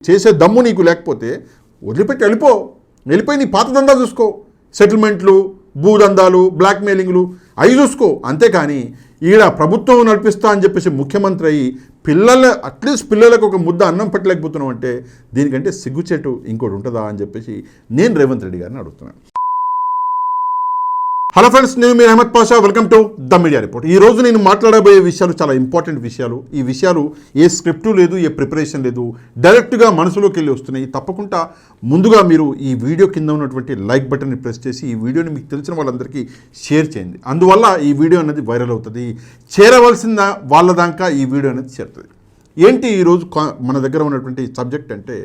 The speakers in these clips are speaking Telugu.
చేసే దమ్ము నీకు లేకపోతే వదిలిపెట్టి వెళ్ళిపోయి నీ పాత దందా చూసుకో. సెటిల్మెంట్లు, భూదందాలు, బ్లాక్మెయిలింగ్లు అవి చూసుకో. అంతేకాని ఈడ ప్రభుత్వం నడిపిస్తా అని చెప్పేసి ముఖ్యమంత్రి అయ్యి అట్లీస్ట్ పిల్లలకు ఒక ముద్ద అన్నం పెట్టలేకపోతున్నాం అంటే దీనికంటే సిగ్గుచేటు ఇంకోటి ఉంటుందా అని చెప్పేసి నేను రేవంత్ రెడ్డి గారిని అడుగుతున్నాను. హలో ఫ్రెండ్స్, నేను మీ Ahmed Pasha. Welcome to the media report. ఈరోజు నేను మాట్లాడబోయే విషయాలు చాలా ఇంపార్టెంట్ విషయాలు. ఈ విషయాలు ఏ స్క్రిప్టు లేదు, ఏ ప్రిపరేషన్ లేదు, డైరెక్ట్గా మనసులోకి వెళ్ళి వస్తున్నాయి. తప్పకుండా ముందుగా మీరు ఈ వీడియో కింద ఉన్నటువంటి లైక్ బటన్ని ప్రెస్ చేసి ఈ వీడియోని మీకు తెలిసిన వాళ్ళందరికీ షేర్ చేయండి. అందువల్ల ఈ వీడియో అనేది వైరల్ అవుతుంది. చేరవలసిన వాళ్ళ దాకా ఈ వీడియో అనేది చేరుతుంది. ఏంటి ఈరోజు మన దగ్గర ఉన్నటువంటి సబ్జెక్ట్ అంటే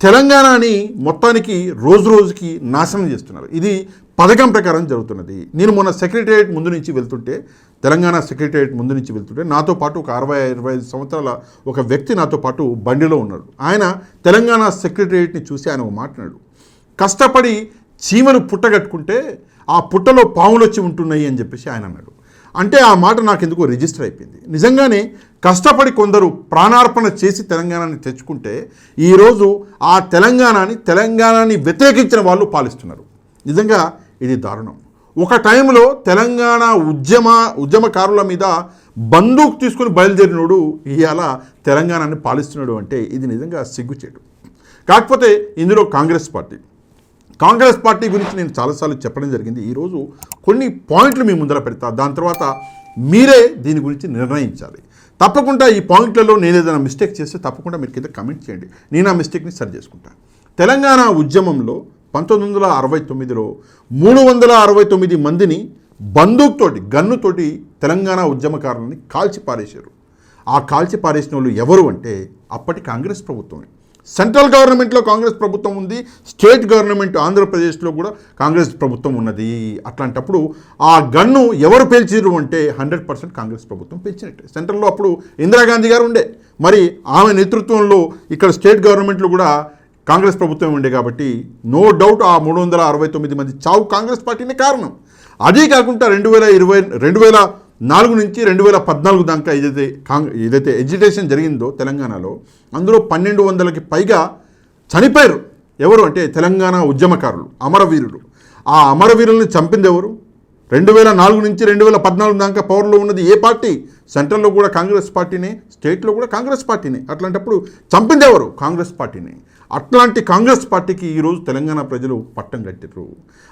తెలంగాణని మొత్తానికి రోజు రోజుకి నాశనం చేస్తున్నారు. ఇది పథకం ప్రకారం జరుగుతున్నది. నేను మొన్న సెక్రటేరియట్ ముందు నుంచి వెళ్తుంటే, తెలంగాణ సెక్రటేరియట్ ముందు నుంచి వెళ్తుంటే నాతో పాటు ఒక 60-25 సంవత్సరాల ఒక వ్యక్తి నాతో పాటు బండిలో ఉన్నాడు. ఆయన తెలంగాణ సెక్రటేరియట్ని చూసి ఆయన మాట్లాడాడు, కష్టపడి చీమలు పుట్టగట్టుకుంటే ఆ పుట్టలో పాములు వచ్చి ఉంటున్నాయి అని చెప్పేసి ఆయన అన్నాడు. అంటే ఆ మాట నాకు ఎందుకో రిజిస్టర్ అయిపోయింది. నిజంగానే కష్టపడి కొందరు ప్రాణార్పణ చేసి తెలంగాణని తెచ్చుకుంటే ఈరోజు ఆ తెలంగాణని వ్యతిరేకించిన వాళ్ళు పాలిస్తున్నారు. నిజంగా ఇది దారుణం. ఒక టైంలో తెలంగాణ ఉద్యమకారుల మీద బందూకు తీసుకుని బయలుదేరినోడు ఇవాళ తెలంగాణని పాలిస్తున్నాడు అంటే ఇది నిజంగా సిగ్గుచేటు. కాకపోతే ఇందులో కాంగ్రెస్ పార్టీ గురించి నేను చాలాసార్లు చెప్పడం జరిగింది. ఈరోజు కొన్ని పాయింట్లు మీ ముందర పెడతా, దాని తర్వాత మీరే దీని గురించి నిర్ణయించాలి. తప్పకుండా ఈ పాయింట్లలో నేను ఏదైనా మిస్టేక్ చేస్తే తప్పకుండా మీరు కింద కమెంట్ చేయండి, నేను ఆ మిస్టేక్ని సరి చేసుకుంటాను. తెలంగాణ ఉద్యమంలో 1969లో 369 మందిని బందూక్తోటి గన్నుతోటి తెలంగాణ ఉద్యమకారులని కాల్చి పారేశారు. ఆ కాల్చి పారేసిన వాళ్ళు ఎవరు అంటే అప్పటి కాంగ్రెస్ ప్రభుత్వమే. సెంట్రల్ గవర్నమెంట్లో కాంగ్రెస్ ప్రభుత్వం ఉంది, స్టేట్ గవర్నమెంట్ ఆంధ్రప్రదేశ్లో కూడా కాంగ్రెస్ ప్రభుత్వం ఉన్నది. అట్లాంటప్పుడు ఆ గన్ను ఎవరు పేల్చిరు అంటే 100% కాంగ్రెస్ ప్రభుత్వం పేల్చినట్టే. సెంట్రల్లో అప్పుడు ఇందిరాగాంధీ గారు ఉండే, మరి ఆమె నేతృత్వంలో ఇక్కడ స్టేట్ గవర్నమెంట్లో కూడా కాంగ్రెస్ ప్రభుత్వం ఉండే. కాబట్టి నో డౌట్ ఆ 369 మంది చావు కాంగ్రెస్ పార్టీనే కారణం. అదే కాకుండా 2004 నుంచి 2014 దాకా ఏదైతే ఎడ్యుకేషన్ జరిగిందో తెలంగాణలో, అందులో 1200కి పైగా చనిపోయారు. ఎవరు అంటే తెలంగాణ ఉద్యమకారులు, అమరవీరులు. ఆ అమరవీరుల్ని చంపింది ఎవరు? 2004 నుంచి 2014 దాకా పవర్లో ఉన్నది ఏ పార్టీ? సెంట్రల్లో కూడా కాంగ్రెస్ పార్టీనే, స్టేట్లో కూడా కాంగ్రెస్ పార్టీనే. అట్లాంటప్పుడు చంపింది ఎవరు? కాంగ్రెస్ పార్టీనే. అట్లాంటి కాంగ్రెస్ పార్టీకి ఈరోజు తెలంగాణ ప్రజలు పట్టం కట్టారు.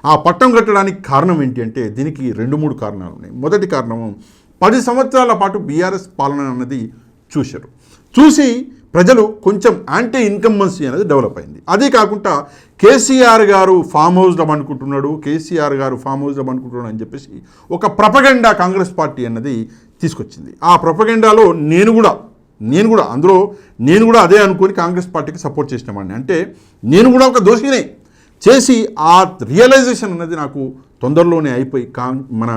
ఆ పట్టం కట్టడానికి కారణం ఏంటి అంటే దీనికి 2-3 కారణాలు ఉన్నాయి. మొదటి కారణము, 10 సంవత్సరాల పాటు బీఆర్ఎస్ పాలన అన్నది చూసి ప్రజలు కొంచెం యాంటీ ఇన్కంబెన్సీ అనేది డెవలప్ అయింది. అదే కాకుండా కేసీఆర్ గారు ఫామ్ హౌస్లో అనుకుంటున్నాడు అని చెప్పేసి ఒక ప్రపగండా కాంగ్రెస్ పార్టీ అన్నది తీసుకొచ్చింది. ఆ ప్రపగండాలో నేను కూడా అదే అనుకొని కాంగ్రెస్ పార్టీకి సపోర్ట్ చేసినామండి. అంటే నేను కూడా ఒక దోషినే చేసి ఆ రియలైజేషన్ అన్నది నాకు తొందరలోనే అయిపోయి మన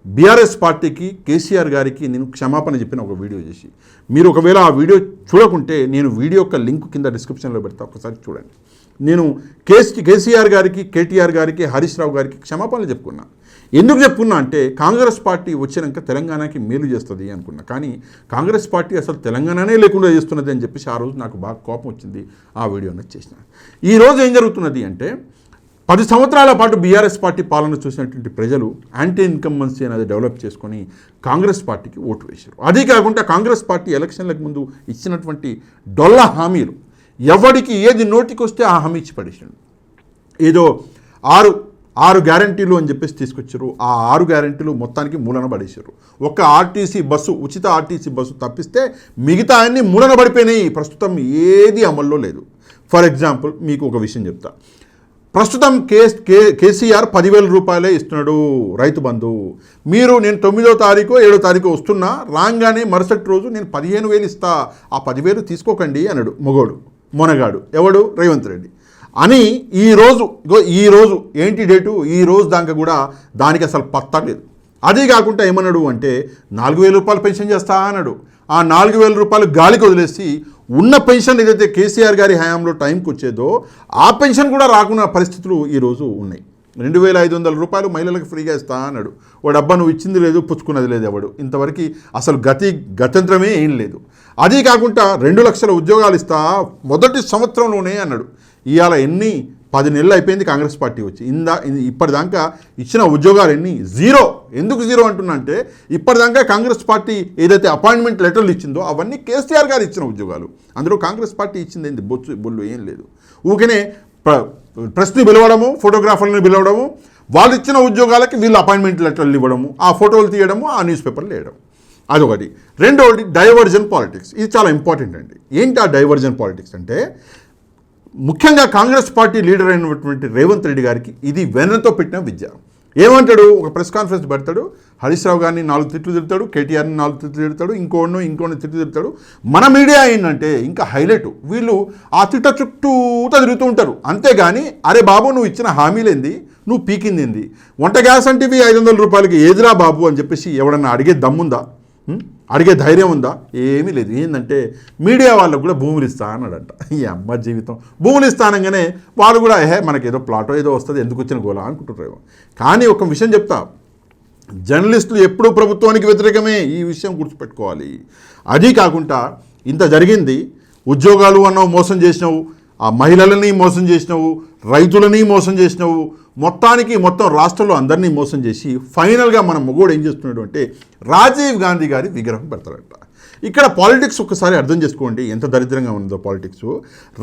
బీఆర్ఎస్ పార్టీకి, కేసీఆర్ గారికి నేను క్షమాపణ చెప్పిన ఒక వీడియో చేసి, మీరు ఒకవేళ ఆ వీడియో చూడకుంటే నేను వీడియో యొక్క లింక్ కింద డిస్క్రిప్షన్లో పెడతా, ఒకసారి చూడండి. నేను కేసీఆర్ గారికి, కేటీఆర్ గారికి, హరీష్ రావు గారికి క్షమాపణలు చెప్పుకున్నా. ఎందుకు చెప్పుకున్నా అంటే కాంగ్రెస్ పార్టీ వచ్చినాక తెలంగాణకి మేలు చేస్తుంది అనుకున్నా. కానీ కాంగ్రెస్ పార్టీ అసలు తెలంగాణనే లేకుండా చేస్తున్నది అని చెప్పేసి ఆ రోజు నాకు బాగా కోపం వచ్చింది. ఆ వీడియో అనేది చేసిన. ఈరోజు ఏం జరుగుతున్నది అంటే 10 సంవత్సరాల పాటు బీఆర్ఎస్ పార్టీ పాలన చూసినటువంటి ప్రజలు యాంటీ ఇన్కంబెన్సీ అనేది డెవలప్ చేసుకొని కాంగ్రెస్ పార్టీకి ఓటు వేశారు. అదే కాకుండా కాంగ్రెస్ పార్టీ ఎలక్షన్లకు ముందు ఇచ్చినటువంటి డొల్ల హామీలు, ఎవరికి ఏది నోటికి వస్తే ఆ హామీ ఇచ్చి పడేసాడు. ఏదో 6 గ్యారంటీలు అని చెప్పేసి తీసుకొచ్చారు. ఆ 6 గ్యారంటీలు మొత్తానికి మూలన పడేశారు. ఒక ఉచిత ఆర్టీసీ బస్సు తప్పిస్తే మిగతా అన్ని మూలన పడిపోయినాయి. ప్రస్తుతం ఏది అమల్లో లేదు. ఫర్ ఎగ్జాంపుల్ మీకు ఒక విషయం చెప్తా. ప్రస్తుతం కేసీఆర్ 10,000 రూపాయలే ఇస్తున్నాడు రైతు బంధు. నేను 9వ తారీఖు 7వ తారీఖు వస్తున్నా, రాగానే మరుసటి రోజు నేను 15,000 ఇస్తా, ఆ 10,000 తీసుకోకండి అన్నాడు మొనగాడు. ఎవడు? రేవంత్ రెడ్డి అని. ఈరోజు ఏంటి డేటు? ఈ రోజు దాకా కూడా దానికి అసలు పత్తా లేదు. అదే కాకుండా ఏమన్నాడు అంటే 4,000 రూపాయలు పెన్షన్ చేస్తా అన్నాడు. ఆ 4,000 రూపాయలు గాలికి వదిలేసి ఉన్న పెన్షన్ ఏదైతే కేసీఆర్ గారి హయాంలో టైంకి వచ్చేదో ఆ పెన్షన్ కూడా రాకున్న పరిస్థితులు ఈరోజు ఉన్నాయి. 2,500 రూపాయలు మహిళలకు ఫ్రీగా ఇస్తా అన్నాడు. వాడు అబ్బా నువ్వు ఇచ్చింది లేదు, పుచ్చుకున్నది లేదు. ఎవడు ఇంతవరకు అసలు గతంత్రమే ఏం లేదు. అది కాకుండా 2 లక్షల ఉద్యోగాలు ఇస్తా మొదటి సంవత్సరంలోనే అన్నాడు. ఇవాళ 10 నెలలు అయిపోయింది కాంగ్రెస్ పార్టీ వచ్చి. ఇప్పటిదాకా ఇచ్చిన ఉద్యోగాలు జీరో. ఎందుకు జీరో అంటున్నా అంటే ఇప్పటిదాకా కాంగ్రెస్ పార్టీ ఏదైతే అపాయింట్మెంట్ లెటర్లు ఇచ్చిందో అవన్నీ కేసీఆర్ గారు ఇచ్చిన ఉద్యోగాలు. అందులో కాంగ్రెస్ పార్టీ ఇచ్చింది ఏంది? బొల్లు ఏం లేదు. ఊకనే ప్రెస్ని పిలవడము, ఫోటోగ్రాఫర్ని పిలవడము, వాళ్ళు ఇచ్చిన ఉద్యోగాలకి వీళ్ళు అపాయింట్మెంట్ లెటర్లు ఇవ్వడము, ఆ ఫోటోలు తీయడము, ఆ న్యూస్ పేపర్లు వేయడం. అదొకటి. రెండవది డైవర్జన్ పాలిటిక్స్. ఇది చాలా ఇంపార్టెంట్ అండి. ఏంటి ఆ డైవర్జన్ పాలిటిక్స్ అంటే ముఖ్యంగా కాంగ్రెస్ పార్టీ లీడర్ అయినటువంటి రేవంత్ రెడ్డి గారికి ఇది వెన్నతో పెట్టిన విద్య. ఏమంటాడు? ఒక ప్రెస్ కాన్ఫరెన్స్ పెడతాడు, హరీష్ రావు గారిని 4 తిట్లు తిడతాడు, కేటీఆర్ని 4 తిట్లు తిడతాడు, ఇంకోని తిట్లు తిడతాడు. మన మీడియా ఏంటంటే ఇంకా హైలైట్, వీళ్ళు ఆ తిట్ట చుట్టూతో తిరుగుతూ ఉంటారు. అంతేగాని అరే బాబు నువ్వు ఇచ్చిన హామీలేంది, నువ్వు పీకింది, వంట గ్యాస్ అంటే 500 రూపాయలకి ఏదిరా బాబు అని చెప్పేసి ఎవడన్నా అడిగే దమ్ముందా? అడిగే ధైర్యం ఉందా? ఏమీ లేదు. ఏంటంటే మీడియా వాళ్ళకు కూడా భూములు ఇస్తా అన్నాడంట. ఈ అమ్మ జీవితం భూములు ఇస్తానగానే వాళ్ళు కూడా మనకి ఏదో ప్లాటో ఏదో వస్తుంది, ఎందుకు వచ్చిన గోలా అనుకుంటున్నారు. కానీ ఒక విషయం చెప్తా, జర్నలిస్టులు ఎప్పుడూ ప్రభుత్వానికి వ్యతిరేకమే, ఈ విషయం గుర్తుపెట్టుకోవాలి. అది కాకుండా ఇంత జరిగింది, ఉద్యోగాలు అన్నావు మోసం చేసినావు, ఆ మహిళలని మోసం చేసినావు, రైతులని మోసం చేసినావు, మొత్తం రాష్ట్రంలో అందరినీ మోసం చేసి ఫైనల్గా మన మొగోడు ఏం చేస్తున్నాడు అంటే రాజీవ్ గాంధీ గారి విగ్రహం పెడతాడంట. ఇక్కడ పాలిటిక్స్ ఒక్కసారి అర్థం చేసుకోండి ఎంత దరిద్రంగా ఉందో పాలిటిక్స్.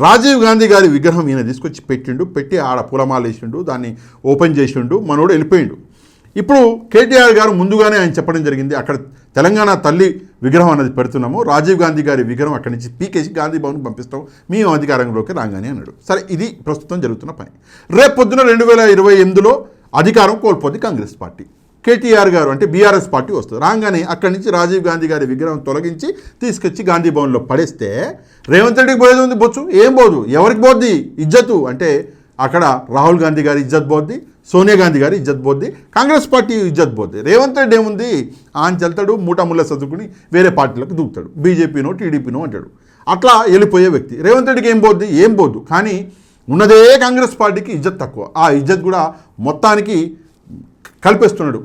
రాజీవ్ గాంధీ గారి విగ్రహం ఈయన తీసుకొచ్చి పెట్టి ఆడ పూలమాల వేసిండు, దాన్ని ఓపెన్ చేసిండు, మనోడు వెళ్ళిపోయిండు. ఇప్పుడు కేటీఆర్ గారు ముందుగానే ఆయన చెప్పడం జరిగింది, అక్కడ తెలంగాణ తల్లి విగ్రహం అనేది పెడుతున్నాము, రాజీవ్ గాంధీ గారి విగ్రహం అక్కడి నుంచి పీకేసి గాంధీ భవన్కి పంపిస్తాం, మేము అధికారంలోకి రాగానే అన్నాడు. సరే, ఇది ప్రస్తుతం జరుగుతున్న పని. రేపు పొద్దున 2028లో అధికారం కోల్పోద్ది కాంగ్రెస్ పార్టీ. కేటీఆర్ గారు అంటే బీఆర్ఎస్ పార్టీ వస్తుంది. రాగానే అక్కడి నుంచి రాజీవ్ గాంధీ గారి విగ్రహం తొలగించి తీసుకొచ్చి గాంధీ భవన్లో పడేస్తే రేవంత్ రెడ్డికి పోయేది ఉంది బొచ్చు? ఏం పోదు. ఎవరికి పోద్ది ఇజ్జతు అంటే అక్కడ రాహుల్ గాంధీ గారి ఇజ్జత్ పోద్ది, సోనియా గాంధీ గారి ఇజ్జత్ పోద్ది, కాంగ్రెస్ పార్టీ ఇజ్జత్ పోద్ది. రేవంత్ రెడ్డి ఏముంది, ఆయన చెల్తాడు మూటముళ్ళ చదువుకుని వేరే పార్టీలకు దూకుతాడు, బీజేపీనో టీడీపీనో అంటాడు. అట్లా వెళ్ళిపోయే వ్యక్తి. రేవంత్ రెడ్డికి ఏం పోద్దు. కానీ ఉన్నదే కాంగ్రెస్ పార్టీకి ఇజ్జత్ తక్కువ. ఆ ఇజ్జత్ కూడా మొత్తానికి కల్పిస్తున్నాడు.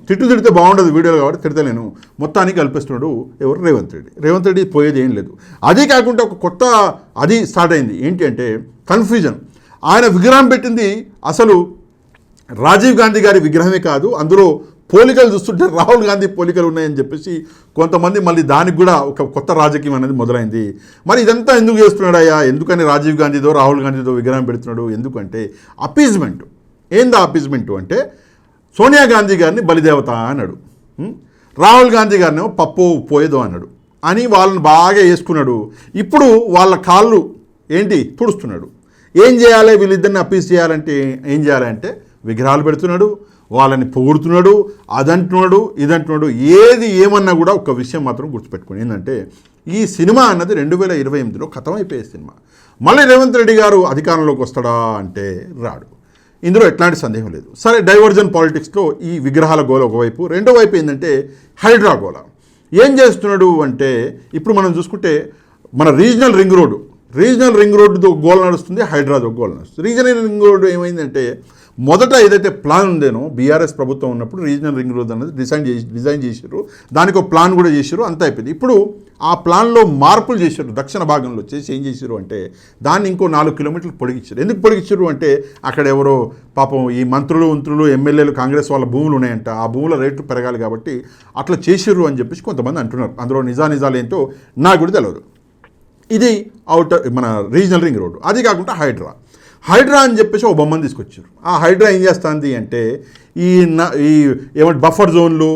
తిట్టు తిడితే బాగుండదు వీడియోలో కాబట్టి తిడతలేను, మొత్తానికి కల్పిస్తున్నాడు ఎవరు? రేవంత్ రెడ్డి పోయేది ఏం లేదు. అదే కాకుండా ఒక కొత్త అది స్టార్ట్ అయింది. ఏంటి అంటే కన్ఫ్యూజన్. ఆయన విగ్రహం పెట్టింది అసలు రాజీవ్ గాంధీ గారి విగ్రహమే కాదు, అందులో పోలికలు చూస్తుంటే రాహుల్ గాంధీ పోలికలు ఉన్నాయని చెప్పేసి కొంతమంది మళ్ళీ దానికి కూడా ఒక కొత్త రాజకీయం అనేది మొదలైంది. మరి ఇదంతా ఎందుకు చేస్తున్నాడయ్యా? ఎందుకని రాజీవ్ గాంధీతో రాహుల్ గాంధీతో విగ్రహం పెడుతున్నాడు? ఎందుకంటే అపీజ్మెంట్. ఏందా అపీజ్మెంట్ అంటే సోనియా గాంధీ గారిని బలిదేవత అన్నాడు, రాహుల్ గాంధీ గారిని పప్పు పోయేదో అన్నాడు అని వాళ్ళని బాగా వేసుకున్నాడు. ఇప్పుడు వాళ్ళ కాళ్ళు ఏంటి తుడుస్తున్నాడు. ఏం చేయాలి? వీళ్ళిద్దరిని అప్పీస్ చేయాలంటే ఏం చేయాలంటే విగ్రహాలు పెడుతున్నాడు, వాళ్ళని పొగుడుతున్నాడు, అదంటున్నాడు, ఇదంటున్నాడు. ఏది ఏమన్నా కూడా ఒక విషయం మాత్రం గుర్తుపెట్టుకోండి, ఏంటంటే ఈ సినిమా అన్నది 2028లో ఖతం అయిపోయే సినిమా. మళ్ళీ రేవంత్ రెడ్డి గారు అధికారంలోకి వస్తాడా అంటే రాడు. ఇందులో ఎట్లాంటి సందేహం లేదు. సరే, డైవర్జన్ పాలిటిక్స్లో ఈ విగ్రహాల గోల ఒకవైపు, రెండో వైపు ఏంటంటే హైడ్రా గోల. ఏం చేస్తున్నాడు అంటే ఇప్పుడు మనం చూసుకుంటే మన రీజనల్ రింగ్ రోడ్డుతో గోల నడుస్తుంది, హైడ్రాతో గోల నడుస్తుంది. రీజనల్ రింగ్ రోడ్డు ఏమైందంటే మొదట ఏదైతే ప్లాన్ ఉందేనో బీఆర్ఎస్ ప్రభుత్వం ఉన్నప్పుడు రీజనల్ రింగ్ రోడ్ అనేది డిజైన్ చేశారు, దానికి ఒక ప్లాన్ కూడా చేశారు, అంతా అయిపోయింది. ఇప్పుడు ఆ ప్లాన్లో మార్పులు చేశారు. దక్షిణ భాగంలో చేసి ఏం చేశారు అంటే దాన్ని ఇంకో 4 కిలోమీటర్లు పొడిగించారు. ఎందుకు పొడిగించారు అంటే అక్కడ ఎవరో పాపం ఈ మంత్రులు ఎమ్మెల్యేలు కాంగ్రెస్ వాళ్ళ భూములు ఉన్నాయంట, ఆ భూముల రేట్లు పెరగాలి కాబట్టి అట్లా చేసిర్రు అని చెప్పేసి కొంతమంది అంటున్నారు. అందులో నిజాలు ఏంటో నాకు కూడా తెలియదు. ఇది మన రీజనల్ రింగ్ రోడ్డు. అది కాకుండా హైడ్రా అని చెప్పేసి ఒక బొమ్మను తీసుకొచ్చారు. ఆ హైడ్రా ఏం చేస్తుంది అంటే ఈ ఏమంటే బఫర్ జోన్లు,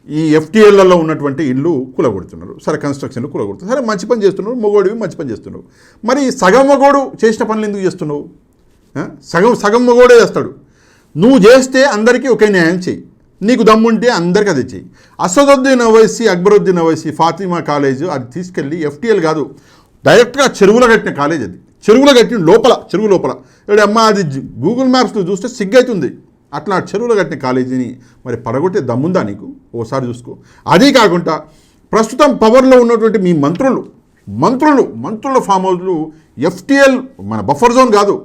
ఈ ఎఫ్టీఎల్లలో ఉన్నటువంటి ఇల్లు కూలగొడుతున్నారు. సరే, కన్స్ట్రక్షన్లు కూలగొడుతున్నారు. సరే, మంచి పని చేస్తున్నావు, మగోడివి మంచి పని చేస్తున్నావు. మరి సగం మగోడు చేసిన పనులు ఎందుకు చేస్తున్నావు? సగం మగోడే చేస్తాడు. నువ్వు చేస్తే అందరికీ ఒకే న్యాయం చేయి, నీకు దమ్ముంటే అందరికీ అది చెయ్యి. అసదుద్దీన్ ఓవైసీ, అక్బరుద్దీన్ ఓవైసీ ఫాతిమా కాలేజ్ అది తీసుకెళ్ళి ఎఫ్టీఎల్ కాదు, డైరెక్ట్గా చెరువులో కట్టిన కాలేజ్ అది. చెరువులో కట్టిన చెరువు లోపల అమ్మ అది గూగుల్ మ్యాప్స్లో చూస్తే సిగ్గైతుంది. అట్లా చెరువులో కట్టిన కాలేజీని మరి పడగొట్టే దమ్ముందా నీకు? ఓసారి చూసుకో. అదీ కాకుండా ప్రస్తుతం పవర్లో ఉన్నటువంటి మీ మంత్రుల ఫామ్ హౌస్లు ఎఫ్టీఎల్ మన బఫర్ జోన్ కాదు,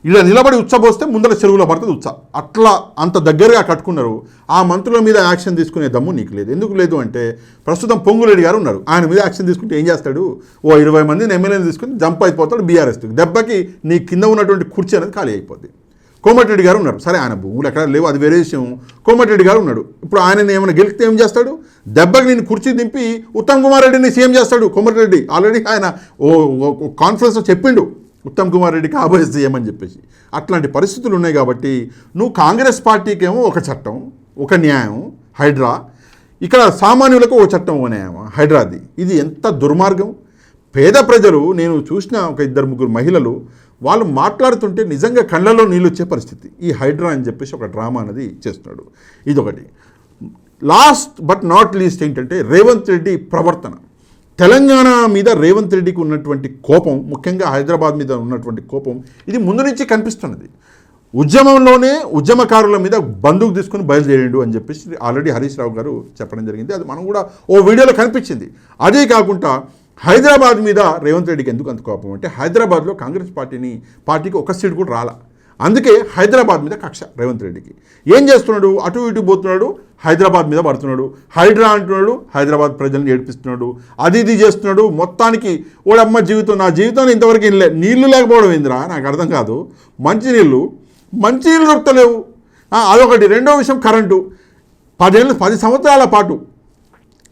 ఇలా నిలబడి ఉచ్చబోస్తే ముందర చెరువులో పడుతుంది ఉచ్చ. అట్లా అంత దగ్గరగా కట్టుకున్నారు. ఆ మంత్రుల మీద యాక్షన్ తీసుకునే దమ్ము నీకు లేదు. ఎందుకు లేదు అంటే ప్రస్తుతం పొంగులేడి గారు ఉన్నారు. ఆయన మీద యాక్షన్ తీసుకుంటే ఏం చేస్తాడు? ఓ 20 మందిని ఎమ్మెల్యేని తీసుకుని జంప్ అయిపోతాడు బీఆర్ఎస్. దెబ్బకి నీ కింద ఉన్నటువంటి కుర్చీ అనేది ఖాళీ అయిపోద్ది. కోమటిరెడ్డి గారు ఉన్నారు. సరే ఆయన భూములు ఎక్కడ లేవు, అది వేరే విషయం. కోమటిరెడ్డి గారు ఉన్నాడు. ఇప్పుడు ఆయన ఏమైనా గెలిస్తే ఏం చేస్తాడు? దెబ్బకి నేను కుర్చీ దింపి ఉత్తమ్ కుమార్ రెడ్డిని సీఎం చేస్తాడు. కోమటిరెడ్డి ఆల్రెడీ ఆయన కాన్ఫరెన్స్లో చెప్పిండు ఉత్తమ్ కుమార్ రెడ్డి కాబోయే సీఎం అని చెప్పేసి. అట్లాంటి పరిస్థితులు ఉన్నాయి కాబట్టి నువ్వు కాంగ్రెస్ పార్టీకేమో ఒక చట్టం, ఒక న్యాయం హైడ్రా, ఇక్కడ సామాన్యులకు ఒక చట్టం, ఒక న్యాయం హైడ్రాది. ఇది ఎంత దుర్మార్గం! పేద ప్రజలు, నేను చూసిన ఒక 2-3 మహిళలు వాళ్ళు మాట్లాడుతుంటే నిజంగా కళ్ళలో నీళ్ళు వచ్చే పరిస్థితి. ఈ హైడ్రా అని చెప్పేసి ఒక డ్రామా అనేది చేస్తున్నాడు. ఇదొకటి. లాస్ట్ బట్ నాట్ లీస్ట్ ఏంటంటే రేవంత్ రెడ్డి ప్రవర్తన. తెలంగాణ మీద రేవంత్ రెడ్డికి ఉన్నటువంటి కోపం, ముఖ్యంగా హైదరాబాద్ మీద ఉన్నటువంటి కోపం, ఇది ముందు నుంచి కనిపిస్తున్నది. ఉద్యమంలోనే ఉద్యమకారుల మీద బందూకు తీసుకుని బయలుదేరిండు అని చెప్పేసి ఆల్రెడీ హరీష్ రావు గారు చెప్పడం జరిగింది. అది మనం కూడా ఓ వీడియోలో కనిపించింది. అదే కాకుండా హైదరాబాద్ మీద రేవంత్ రెడ్డికి ఎందుకు అంత కోపం అంటే హైదరాబాద్లో కాంగ్రెస్ పార్టీకి ఒక సీట్ కూడా రాలా. అందుకే హైదరాబాద్ మీద కక్ష రేవంత్ రెడ్డికి. ఏం చేస్తున్నాడు? అటు ఇటు పోతున్నాడు, హైదరాబాద్ మీద పడుతున్నాడు, హైడ్రా అంటున్నాడు, హైదరాబాద్ ప్రజల్ని ఏడిపిస్తున్నాడు, అది ఇది చేస్తున్నాడు. మొత్తానికి ఓడమ్మ జీవితం, నా జీవితాన్ని ఇంతవరకు నీళ్లు లేకపోవడం ఏందిరా నాకు అర్థం కాదు. మంచినీళ్ళు దొరకలేవు, అదొకటి. రెండో విషయం కరెంటు. 10 సంవత్సరాల పాటు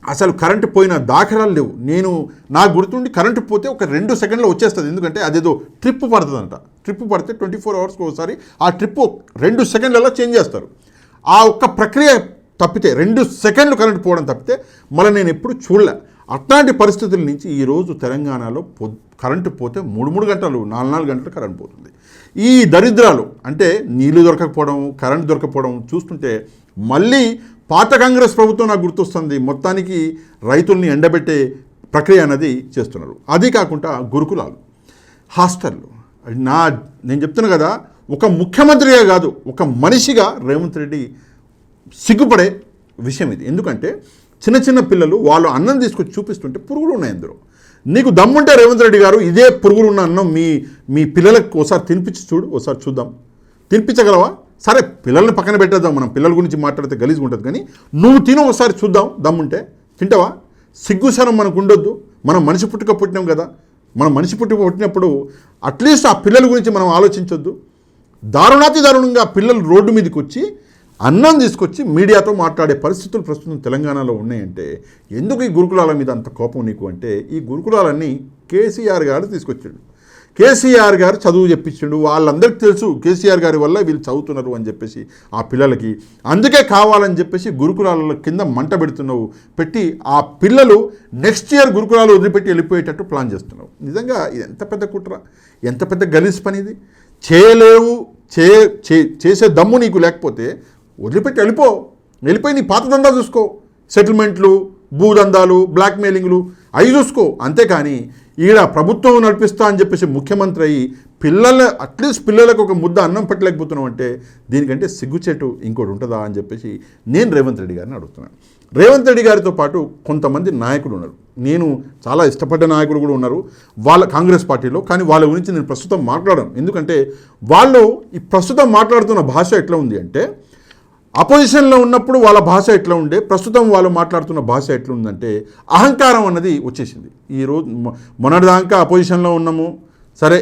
అసలు కరెంటు పోయిన దాఖలాలు లేవు. నాకు గుర్తుండి కరెంటు పోతే ఒక 2 సెకండ్లో వచ్చేస్తుంది. ఎందుకంటే అదేదో ట్రిప్ పడుతుందంట. ట్రిప్ పడితే 24 అవర్స్కి ఒకసారి ఆ ట్రిప్ 2 సెకండ్లలో చేంజ్ చేస్తారు. ఆ ఒక్క ప్రక్రియ తప్పితే 2 సెకండ్లు కరెంటు పోవడం తప్పితే మళ్ళీ నేను ఎప్పుడు చూడలే. అట్లాంటి పరిస్థితుల నుంచి ఈరోజు తెలంగాణలో కరెంటు పోతే 3 గంటలు 4 గంటలు కరెంటు పోతుంది. ఈ దరిద్రాలు అంటే నీళ్లు దొరకకపోవడం, కరెంటు దొరకపోవడం చూస్తుంటే మళ్ళీ పాత కాంగ్రెస్ ప్రభుత్వం నాకు గుర్తొస్తుంది. మొత్తానికి రైతుల్ని ఎండబెట్టే ప్రక్రియ అనేది చేస్తున్నారు. అది కాకుండా గురుకులాలు, హాస్టళ్ళు. నేను చెప్తున్నా కదా, ఒక ముఖ్యమంత్రిగా కాదు, ఒక మనిషిగా రేవంత్ రెడ్డి సిగ్గుపడే విషయం ఇది. ఎందుకంటే చిన్న పిల్లలు వాళ్ళు అన్నం తీసుకొచ్చి చూపిస్తుంటే పురుగులు ఉన్నాయి అందులో. నీకు దమ్ముంటే రేవంత్ రెడ్డి గారు ఇదే పురుగులు ఉన్న అన్నం మీ పిల్లలకు ఒకసారి తినిపించి చూడు, ఒకసారి చూద్దాం. తినిపించగలవా? సరే పిల్లల్ని పక్కన పెట్టేద్దాం, మనం పిల్లల గురించి మాట్లాడితే గలీజ్గా ఉంటుంది. కానీ నువ్వు తిను ఒకసారి చూద్దాం, దమ్ముంటే తింటావా? సిగ్గుశరం మనకు ఉండొద్దు. మనం మనిషి పుట్టినాం కదా, మనం మనిషి పుట్టినప్పుడు అట్లీస్ట్ ఆ పిల్లల గురించి మనం ఆలోచించొద్దు. దారుణంగా పిల్లలు రోడ్డు మీదకి వచ్చి అన్నం తీసుకొచ్చి మీడియాతో మాట్లాడే పరిస్థితులు ప్రస్తుతం తెలంగాణలో ఉన్నాయంటే ఎందుకు ఈ గురుకులాల మీద అంత కోపం నీకు అంటే ఈ గురుకులాలన్నీ కేసీఆర్ గారు తీసుకొచ్చాడు. కేసీఆర్ గారు చదువు చెప్పించాడు. వాళ్ళందరికీ తెలుసు కేసీఆర్ గారి వల్ల వీళ్ళు చదువుతున్నారు అని చెప్పేసి ఆ పిల్లలకి. అందుకే కావాలని చెప్పేసి గురుకులాల కింద మంట పెట్టి ఆ పిల్లలు నెక్స్ట్ ఇయర్ గురుకులాలు వదిలిపెట్టి వెళ్ళిపోయేటట్టు ప్లాన్ చేస్తున్నావు. నిజంగా ఇది ఎంత పెద్ద కుట్ర, ఎంత పెద్ద గలీజ్ పని ఇది. చేయలేవు, చేసే దమ్ము నీకు లేకపోతే వదిలిపెట్టి వెళ్ళిపోయి నీ పాత దందా చూసుకో. సెటిల్మెంట్లు, భూదందాలు, బ్లాక్మెయిలింగ్లు అవి చూసుకో. అంతేకాని ఈడ ప్రభుత్వం నడిపిస్తా అని చెప్పేసి ముఖ్యమంత్రి అయ్యి అట్లీస్ట్ పిల్లలకు ఒక ముద్ద అన్నం పెట్టలేకపోతున్నాం అంటే దీనికంటే సిగ్గుచేటు ఇంకోటి ఉంటుందా అని చెప్పేసి నేను రేవంత్ రెడ్డి గారిని అడుగుతున్నాను. రేవంత్ రెడ్డి గారితో పాటు కొంతమంది నాయకులు ఉన్నారు. నేను చాలా ఇష్టపడ్డ నాయకులు కూడా ఉన్నారు వాళ్ళ కాంగ్రెస్ పార్టీలో. కానీ వాళ్ళ గురించి నేను ప్రస్తుతం మాట్లాడను. ఎందుకంటే వాళ్ళు ఈ ప్రస్తుతం మాట్లాడుతున్న భాష ఎట్లా ఉంది అంటే అపోజిషన్లో ఉన్నప్పుడు వాళ్ళ భాష ఎట్లా ఉండే, ప్రస్తుతం వాళ్ళు మాట్లాడుతున్న భాష ఎట్లా ఉందంటే అహంకారం అన్నది వచ్చేసింది. ఈరోజు మొన్నటిదాకా అపోజిషన్లో ఉన్నాము, సరే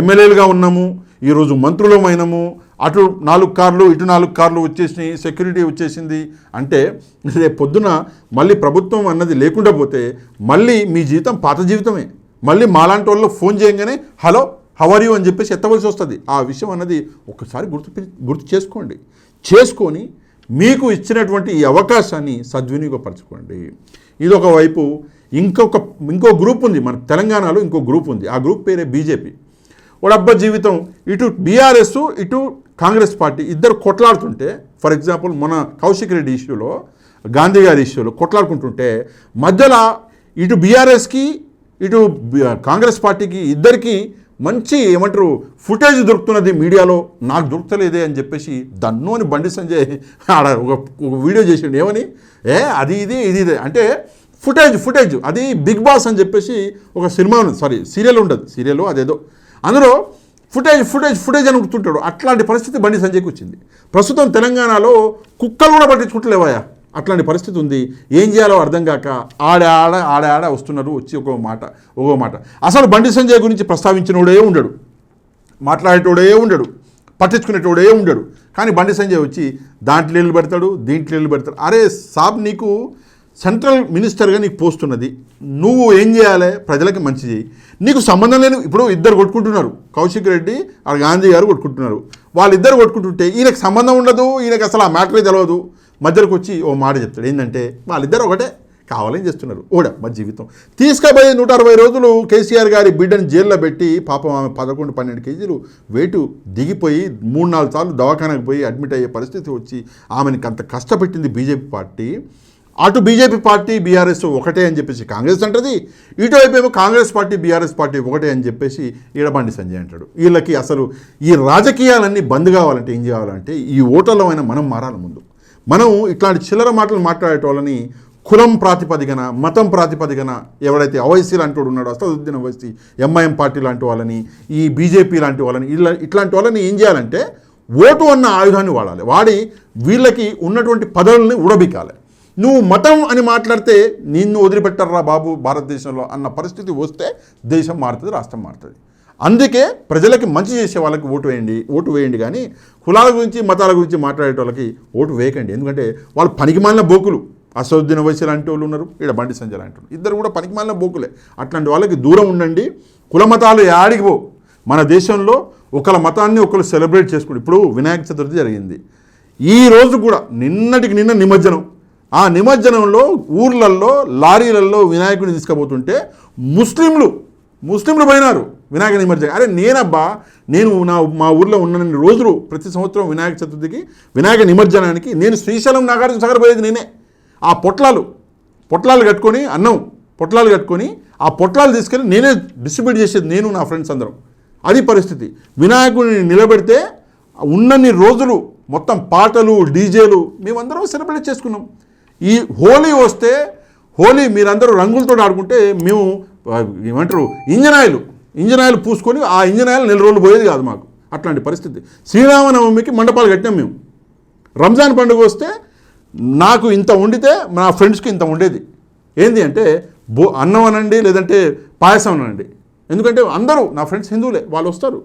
ఎమ్మెల్యేలుగా ఉన్నాము, ఈరోజు మంత్రులమైనాము, అటు 4 కార్లు ఇటు 4 కార్లు వచ్చేసినాయి, సెక్యూరిటీ వచ్చేసింది అంటే రేపు పొద్దున మళ్ళీ ప్రభుత్వం అన్నది లేకుండా పోతే మళ్ళీ మీ జీవితం పాత జీవితమే. మళ్ళీ మాలాంటి వాళ్ళు ఫోన్ చేయగానే హలో హౌ ఆర్ యూ అని చెప్పేసి ఎత్తవలసి వస్తుంది. ఆ విషయం అన్నది ఒకసారి గుర్తు చేసుకొని మీకు ఇచ్చినటువంటి ఈ అవకాశాన్ని సద్వినియోగపరచుకోండి. ఇదొక వైపు. ఇంకో గ్రూప్ ఉంది మన తెలంగాణలో, ఇంకో గ్రూప్ ఉంది. ఆ గ్రూప్ పేరే బీజేపీ. వాడబ్బా జీవితం ఇటు బీఆర్ఎస్ ఇటు కాంగ్రెస్ పార్టీ ఇద్దరు కొట్లాడుతుంటే, ఫర్ ఎగ్జాంపుల్ మన కౌశిక్ రెడ్డి ఇష్యూలో, గాంధీ గారి ఇష్యూలో కొట్లాడుకుంటుంటే మధ్యలో ఇటు బీఆర్ఎస్కి ఇటు కాంగ్రెస్ పార్టీకి ఇద్దరికి మంచి ఏమంటారు ఫుటేజ్ దొరుకుతున్నది మీడియాలో. నాకు దొరకలేదే అని చెప్పేసి దన్ను అని బండి సంజయ్ ఆడ ఒక వీడియో చేసిండు. ఏమని అది ఇది అంటే ఫుటేజ్ అది బిగ్ బాస్ అని చెప్పేసి ఒక సినిమా సీరియల్ ఉండదు, సీరియల్ అదేదో అందులో ఫుటేజ్ అని గుర్తుంటాడు. అట్లాంటి పరిస్థితి బండి సంజయ్కి వచ్చింది. ప్రస్తుతం తెలంగాణలో కుక్కలు కూడా పట్టించుకుంటలేవాయా, అట్లాంటి పరిస్థితి ఉంది. ఏం చేయాలో అర్థం కాక ఆడ వస్తున్నారు, వచ్చి ఒక్కో మాట. అసలు బండి సంజయ్ గురించి ప్రస్తావించినోడే ఉండడు, మాట్లాడేటోడే ఉండడు, పట్టించుకునేటోడే ఉండడు. కానీ బండి సంజయ్ వచ్చి దాంట్లో నీళ్ళు పెడతాడు, దీంట్లో నీళ్ళు పెడతాడు. అరే సాబ్, నీకు సెంట్రల్ మినిస్టర్గా నీకు పోస్ట్ ఉన్నది, నువ్వు ఏం చేయాలి, ప్రజలకి మంచి చేయి. నీకు సంబంధం లేని, ఇప్పుడు ఇద్దరు కొట్టుకుంటున్నారు, కౌశిక్ రెడ్డి ఆ గాంధీ గారు కొట్టుకుంటున్నారు. వాళ్ళిద్దరు కొట్టుకుంటుంటే ఈయనకు సంబంధం ఉండదు, ఈయనకు అసలు ఆ మ్యాటరే తెలియదు. మధ్యలోకి వచ్చి ఓ మాట చెప్తాడు, ఏంటంటే వాళ్ళిద్దరు ఒకటే, కావాలని చేస్తున్నారు మా జీవితం. తీసుకుపోయి 160 రోజులు కేసీఆర్ గారి బిడ్డని జైల్లో పెట్టి పాపం ఆమె 11-12 కేజీలు వెయిట్ దిగిపోయి 3-4 సార్లు దవాఖానకు పోయి అడ్మిట్ అయ్యే పరిస్థితి వచ్చి ఆమెకి అంత కష్టపెట్టింది బీజేపీ పార్టీ. అటు బీజేపీ పార్టీ బీఆర్ఎస్ ఒకటే అని చెప్పేసి కాంగ్రెస్ అంటది, ఇటువైపు ఏమో కాంగ్రెస్ పార్టీ బీఆర్ఎస్ పార్టీ ఒకటే అని చెప్పేసి ఈడబండి సంజయ్ అంటాడు. వీళ్ళకి అసలు ఈ రాజకీయాలన్నీ బంద్ కావాలంటే ఏం చేయాలంటే ఈ ఓటర్లమైన మనం మారాలి. ముందు మనం ఇట్లాంటి చిల్లర మాటలు మాట్లాడేటోళ్ళని కులం ప్రాతిపదికన, మతం ప్రాతిపదికన, ఎవడైతే ఓవైసీ లాంటి వాడు ఉన్నాడో, అసదుద్దీన్ ఓవైసీ, ఎంఐఎం పార్టీ లాంటి వాళ్ళని, ఈ బీజేపీ లాంటి వాళ్ళని, ఇట్లాంటి వాళ్ళని ఏం చేయాలంటే ఓటు అన్న ఆయుధాన్ని వాడి వీళ్ళకి ఉన్నటువంటి పదవుల్ని ఉడబికాలి. నువ్వు మతం అని మాట్లాడితే నిన్ను వదిలిపెట్టర్రా బాబు భారతదేశంలో అన్న పరిస్థితి వస్తే దేశం మారుతుంది, రాష్ట్రం మారుతుంది. అందుకే ప్రజలకి మంచి చేసే వాళ్ళకి ఓటు వేయండి కానీ కులాల గురించి మతాల గురించి మాట్లాడే వాళ్ళకి ఓటు వేయకండి. ఎందుకంటే వాళ్ళు పనికిమాలిన బోకులు. అసదుద్దీన్ ఓవైసీ లాంటి వాళ్ళు ఉన్నారు, ఇక్కడ బండి సంజయ్ లాంటి వాళ్ళు, ఇద్దరు కూడా పనికిమాలిన బోకులే. అట్లాంటి వాళ్ళకి దూరం ఉండండి. కుల మతాలు యాడికి పో. మన దేశంలో ఒకళ్ళ మతాన్ని ఒకళ్ళు సెలబ్రేట్ చేసుకుంటారు. ఇప్పుడు వినాయక చతుర్థి జరిగింది, ఈ రోజు కూడా నిన్నటికి నిన్న నిమజ్జనం. ఆ నిమజ్జనంలో ఊర్లల్లో లారీలలో వినాయకుడిని తీసుకుపోతుంటే ముస్లింలు పోయినారు వినాయక నిమజ్జనం. అరే నేను మా ఊర్లో ఉన్న రోజులు ప్రతి సంవత్సరం వినాయక చతుర్థికి వినాయక నిమజ్జనానికి నేను శ్రీశైలం నాగార్జున సాగర్ పోయేది నేనే. ఆ పొట్లాలు కట్టుకొని పొట్లాలు కట్టుకొని ఆ పొట్లాలు తీసుకెళ్ళి నేనే డిస్ట్రిబ్యూట్ చేసేది, నేను నా ఫ్రెండ్స్ అందరం. అది పరిస్థితి. వినాయకుడిని నిలబెడితే ఉన్నన్ని రోజులు మొత్తం పాటలు డీజేలు మేమందరం సెలబ్రేట్ చేసుకున్నాం. ఈ హోలీ వస్తే హోలీ మీరందరూ రంగులతో ఆడుకుంటే మేము ఏమంటారు ఇంజనాయిలు పూసుకొని ఆ ఇంజనాయిలు 4 రోజులు పోయేది కాదు మాకు. అట్లాంటి పరిస్థితి. శ్రీరామనవమికి మండపాలు కట్టినాం మేము. రంజాన్ పండుగ వస్తే నాకు ఇంత వండితే నా ఫ్రెండ్స్కి ఇంత ఉండేది. ఏంది అంటే అన్నం అనండి, లేదంటే పాయసం అనండి. ఎందుకంటే అందరూ నా ఫ్రెండ్స్ హిందువులే, వాళ్ళు వస్తారు,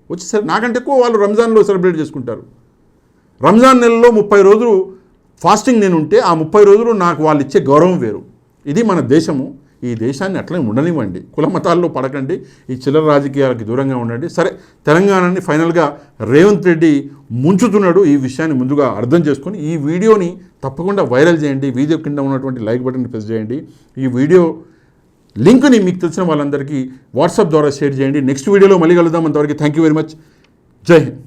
వచ్చి నాకంటే ఎక్కువ వాళ్ళు రంజాన్లో సెలబ్రేట్ చేసుకుంటారు. రంజాన్ నెలలో 30 రోజులు ఫాస్టింగ్ నేను ఉంటే ఆ 30 రోజులు నాకు వాళ్ళు ఇచ్చే గౌరవం వేరు. ఇది మన దేశము. ఈ దేశాన్ని అట్లనే ఉండనివ్వండి. కుల మతాల్లో పడకండి, ఈ చిల్లర రాజకీయాలకి దూరంగా ఉండండి. సరే, తెలంగాణని ఫైనల్గా రేవంత్ రెడ్డి ముంచుతున్నాడు. ఈ విషయాన్ని ముందుగా అర్థం చేసుకొని ఈ వీడియోని తప్పకుండా వైరల్ చేయండి. వీడియో కింద ఉన్నటువంటి లైక్ బటన్ ప్రెస్ చేయండి. ఈ వీడియో లింక్ని మీకు తెలిసిన వాళ్ళందరికీ వాట్సాప్ ద్వారా షేర్ చేయండి. నెక్స్ట్ వీడియోలో మళ్ళీ కలుద్దాం. అంతవరకు థ్యాంక్ యూ వెరీ మచ్. జై హింద్.